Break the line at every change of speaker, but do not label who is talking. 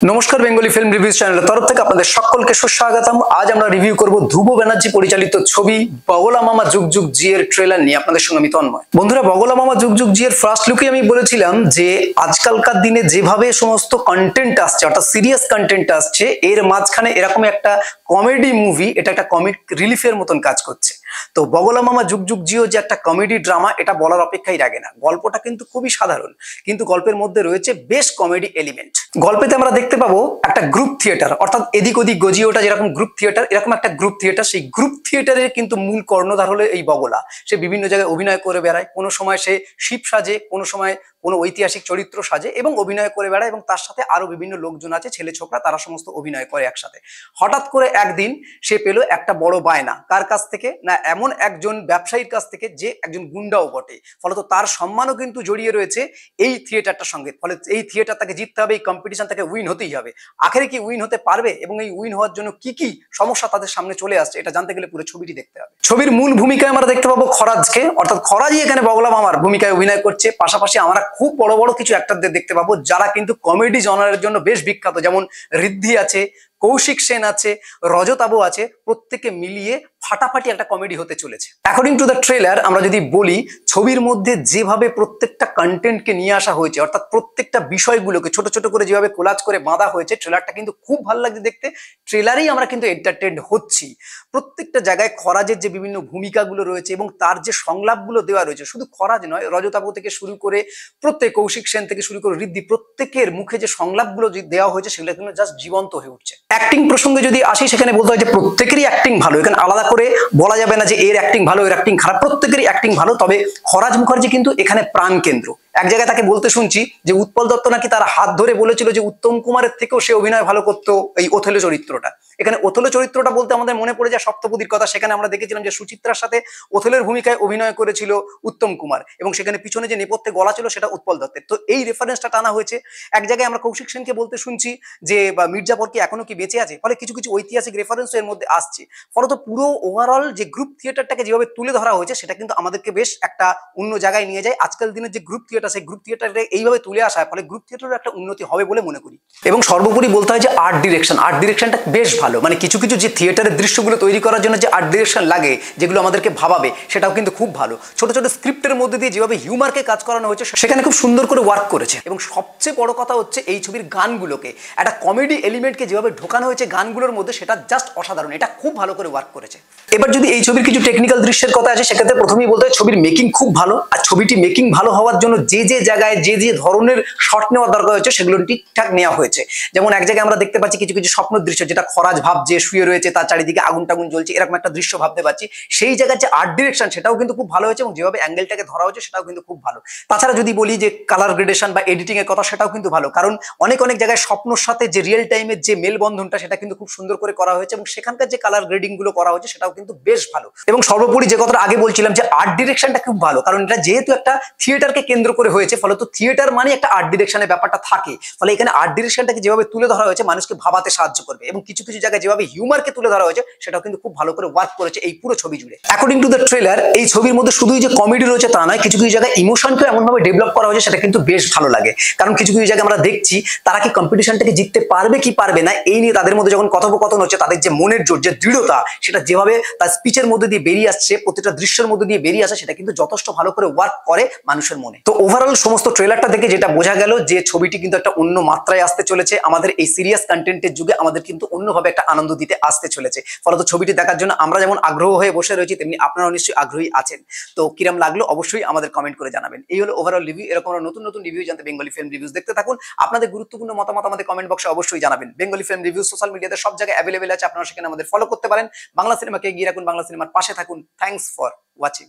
নমস্কার, Bengali film reviews চ্যানেলের তরফ থেকে আপনাদের সকলকে সুস্বাগতম। আজ আমরা রিভিউ করব ধ্রুব ব্যানার্জি পরিচালিত ছবি বগলা মামা যুগ যুগ জি এর ট্রেলার নিয়ে। আপনাদের সঙ্গে আমি তন্ময়। বন্ধুরা, বগলা মামা যুগ যুগ জি এর ফার্স্ট লুকে আমি বলেছিলাম যে আজকালকার দিনে যেভাবে সমস্ত কন্টেন্ট আসছে, অর্থাৎ সিরিয়াস কন্টেন্ট আসছে, এর মাঝখানে এরকম একটা কমেডি মুভি, এটা একটা কমিক রিলিফের মতন কাজ করছে। তো বগলা মামা যুগ যুগ জিও যে একটা কমেডি ড্রামা, এটা বলার অপেক্ষাই রাখে না। গল্পটা কিন্তু খুবই সাধারণ, কিন্তু গল্পের মধ্যে রয়েছে বেশ কমেডি এলিমেন্ট। গল্পেতে আমরা দেখতে পাবো একটা গ্রুপ থিয়েটার, অর্থাৎ এদিক ওদিক গজিওটা যেরকম গ্রুপ থিয়েটার, এরকম একটা গ্রুপ থিয়েটার। সেই গ্রুপ থিয়েটারের কিন্তু মূল কর্ণধার হলো এই বগলা। সে বিভিন্ন জায়গায় অভিনয় করে বেড়ায়, কোনো সময় সে শিব সাজে, কোনো সময় কোনো ঐতিহাসিক চরিত্র সাজে এবং অভিনয় করে বেড়ায়, এবং তার সাথে আরো বিভিন্ন লোকজন আছে, ছেলে ছোকরা, তারা সমস্ত অভিনয় করে একসাথে। হঠাৎ করে একদিন সে পেল একটা বড় বায়না। কার কাছ থেকে? না, এমন একজন ব্যবসায়ীর কাছ থেকে, যে একজন গুন্ডাও বটে। ফলত তার সম্মানও কিন্তু জড়িয়ে রয়েছে এই থিয়েটারটার সঙ্গে। ফলে এই থিয়েটার তাকে জিততে হবে, এই কম্পিটিশন তাকে উইন হতেই হবে। আখেরে কি উইন হতে পারবে, এবং এই উইন হওয়ার জন্য কি কি সমস্যা তাদের সামনে চলে আসছে, এটা জানতে গেলে পুরো ছবিটি দেখতে হবে। ছবির মূল ভূমিকায় আমরা দেখতে পাবো খরাজকে, অর্থাৎ খরাজই এখানে বগলা মামার ভূমিকায় অভিনয় করছে। পাশাপাশি আমরা খুব বড় বড় কিছু অ্যাক্টরদের দেখতে পাবো যারা কিন্তু কমেডি জনারের জন্য বেশ বিখ্যাত, যেমন ঋদ্ধি আছে, কৌশিক সেন আছে, রজতাবু আছে। প্রত্যেকে মিলিয়ে ফাটাফাটি একটা কমেডি হতে চলেছে। অ্যাকর্ডিং টু দ্য ট্রেলার আমরা যদি বলি, ছবির মধ্যে যেভাবে প্রত্যেকটা কন্টেন্টকে নিয়ে আসা হয়েছে, অর্থাৎ প্রত্যেকটা বিষয়গুলোকে ছোট ছোট করে যেভাবে কোলাজ করে বাঁধা হয়েছে, ট্রেলারটা কিন্তু খুব ভালো লাগছে দেখতে। ট্রেলারেই আমরা কিন্তু এন্টারটেইন হচ্ছি। প্রত্যেকটা জায়গায় খরাজের যে বিভিন্ন ভূমিকাগুলো রয়েছে এবং তার যে সংলাপগুলো দেওয়া রয়েছে, শুধু খরাজ নয়, রজতাবু থেকে শুরু করে প্রত্যেক, কৌশিক সেন থেকে শুরু করে ঋদ্ধি, প্রত্যেকের মুখে যে সংলাপগুলো দেওয়া হয়েছে সেগুলো কিন্তু জাস্ট জীবন্ত হয়ে উঠছে। অ্যাক্টিং প্রসঙ্গে যদি আসি, সেখানে বলতে হয় যে প্রত্যেকেরই অ্যাক্টিং ভালো। এখানে আলাদা করে বলা যাবে না যে এর অ্যাক্টিং ভালো, এর অ্যাক্টিং খারাপ, প্রত্যেকেরই অ্যাক্টিং ভালো। তবে খরাজ মুখার্জি কিন্তু এখানে প্রাণ কেন্দ্র। এক জায়গায় তাকে বলতে শুনছি যে উৎপল দত্ত নাকি তার হাত ধরে বলেছিল যে উত্তম কুমারের থেকেও সে অভিনয় ভালো করতো এই ওথেলো চরিত্রটা। এখানে ওথেলো চরিত্রটা বলতে আমাদের মনে পড়ে যায় সপ্তপদীর কথা। সেখানে আমরা দেখেছিলাম যে সুচিত্রার সাথে ওথেলোর ভূমিকায় অভিনয় করেছিল উত্তম কুমার, এবং সেখানে পিছনে যে নেপথ্যে গলা ছিল সেটা উৎপল দত্তের। তো এই রেফারেন্সটা টানা হয়েছে। এক জায়গায় আমরা কৌশিক সেনকে বলতে শুনছি যে মির্জাফর কি এখনো কি বেঁচে আছে। ফলে কিছু কিছু ঐতিহাসিক রেফারেন্স এর মধ্যে আসছে। ফলত পুরো ওভারঅল যে গ্রুপ থিয়েটারটাকে যেভাবে তুলে ধরা হয়েছে, সেটা কিন্তু আমাদেরকে বেশ একটা অন্য জায়গায় নিয়ে যায়। আজকাল দিনের যে গ্রুপ থিয়েটার, সেই গ্রুপ থিয়েটারে এইভাবে তুলে আসা, ফলে গ্রুপ থিয়েটারের একটা উন্নতি হবে বলে মনে করি। এবং সর্বোপরি বলতে হয় যে আর্ট ডিরেকশনটা বেশ ভালো। মানে কিছু কিছু যে থিয়েটারের দৃশ্যগুলো তৈরি করার জন্য যে আর্ট ডিরেকশন লাগে, যেগুলো আমাদেরকে ভাবাবে, সেটাও কিন্তু খুব ভালো। ছোট ছোট স্ক্রিপ্টের মধ্যে দিয়ে যেভাবে হিউমারকে কাজ করানো হয়েছে, সেখানে খুব সুন্দর করে ওয়ার্ক করেছে। এবং সবচেয়ে বড় কথা হচ্ছে এই ছবির গানগুলোকে, একটা কমেডি এলিমেন্টকে যেভাবে ঢোকানো হয়েছে গানগুলোর মধ্যে, সেটা জাস্ট অসাধারণ। এটা খুব ভালো করে ওয়ার্ক করেছে। এবার যদি এই ছবির কিছু টেকনিক্যাল দৃশ্যের কথা আছে, সেক্ষেত্রে প্রথমেই বলতে হয় ছবির মেকিং খুব ভালো। আর ছবিটি মেকিং ভালো হওয়ার জন্য যে যে জায়গায় যে যে ধরনের শট নেওয়ার দরকার হয়েছে, সেগুলো ঠিকঠাক নেওয়া হয়েছে। যেমন এক জায়গায় আমরা দেখতে পাচ্ছি কিছু কিছু স্বপ্ন দৃশ্য, যেটা খরাজ ভাবছে শুয়ে রয়েছে, তার চারিদিকে আগুন টাগুন জ্বলছে, এরকম একটা দৃশ্য ভাবতে পারছি। সেই জায়গায় যে আর্ট ডিরেকশন, সেটাও কিন্তু খুব ভালো হয়েছে, এবং যেভাবে অ্যাঙ্গেলটাকে ধরা হয়েছে সেটাও কিন্তু খুব ভালো। তাছাড়া যদি বলি যে কালার গ্রেডেশন বা এডিটিং এর কথা, সেটাও কিন্তু ভালো। কারণ অনেক অনেক জায়গায় স্বপ্নর সাথে যে রিয়েল টাইমের যে মেলবন্ধনটা, সেটা কিন্তু খুব সুন্দর করে করা হয়েছে, এবং সেখানকার যে কালার গ্রেডিং গুলো করা হয়েছে, সেটাও কিন্তু বেশ ভালো। এবং সর্বোপরি যে কথাটা আগে বলছিলাম যে আর্ট ডিরেকশনটা খুব ভালো, কারণ এটা যেহেতু একটা থিয়েটারকে কেন্দ্র করে হয়েছে, ফলত থিয়েটার মানে একটা আর্ট ডিরেকশনের ব্যাপারটা থাকে। ফলে এখানে আর্ট ডিরেকশনটাকে যেভাবে তুলে ধরা হয়েছে, মানুষকে ভাবাতে সাহায্য করবে। এবং কিছু কিছু জায়গায় যেভাবে হিউমারকে তুলে ধরা হয়েছে, সেটাও কিন্তু খুব ভালো করে ওয়ার্ক করেছে এই পুরো ছবি জুড়ে। অ্যাকর্ডিং টু দ্য ট্রেলার, এই ছবির মধ্যে শুধুই যে কমেডি রয়েছে তা নয়, কিছু কিছু জায়গায় ইমোশনকে এমন ভাবে ডেভেলপ করা হয়েছে, সেটা কিন্তু বেশ ভালো লাগে। কারণ কিছু কিছু জায়গায় আমরা দেখছি তারা কি কম্পিটিশনটাকে জিততে পারবে কি পারবে না, এই নিয়ে তাদের মধ্যে যখন কথোপকথন হচ্ছে, তাদের যে মনের জোর, যে দৃঢ়তা, সেটা যেভাবে তার স্পিচের মধ্যে দিয়ে বেরিয়ে আসছে, প্রতিটা দৃশ্যের মধ্যে দিয়ে বেরিয়ে আসে, সেটা কিন্তু যথেষ্ট ভালো করে ওয়ার্ক করে মানুষের মনে। তো ওভারঅল সমস্ত ট্রেলারটা দেখে যেটা বোঝা গেল, যে ছবিটি কিন্তু একটা অন্য মাত্রায় আসতে চলেছে। আমাদের এই সিরিয়াস কন্টেন্টের যুগে আমাদের কিন্তু অন্যভাবে একটা আনন্দ দিতে আসতে চলেছে। ফলত ছবিটি দেখার জন্য আমরা যেমন আগ্রহ হয়ে বসে রয়েছি, তেমনি আপনারাও নিশ্চয়ই আগ্রহী আছেন। তো কিরম লাগলো অবশ্যই আমাদের কমেন্ট করে জানাবেন। এই হলো ওভারঅল রিভিউ। এরকম নতুন নতুন রিভিউ জানতে বেঙ্গলি ফিল্ম রিভিউজ দেখতে থাকুন। আপনাদের গুরুত্বপূর্ণ মতামত আমাদের কমেন্ট বক্সে অবশ্যই জানাবেন। বেঙ্গলি ফিল্ম রিভিউ সোশ্যাল মিডিয়াতে সব জায়গায় অ্যাভেলেবেল আছে, আপনারা সেখানে আমাদের ফলো করতে পারেন। বাংলা সিনেমাকে এগিয়ে রাখুন, বাংলা সিনেমার পাশে থাকুন। Thanks for watching.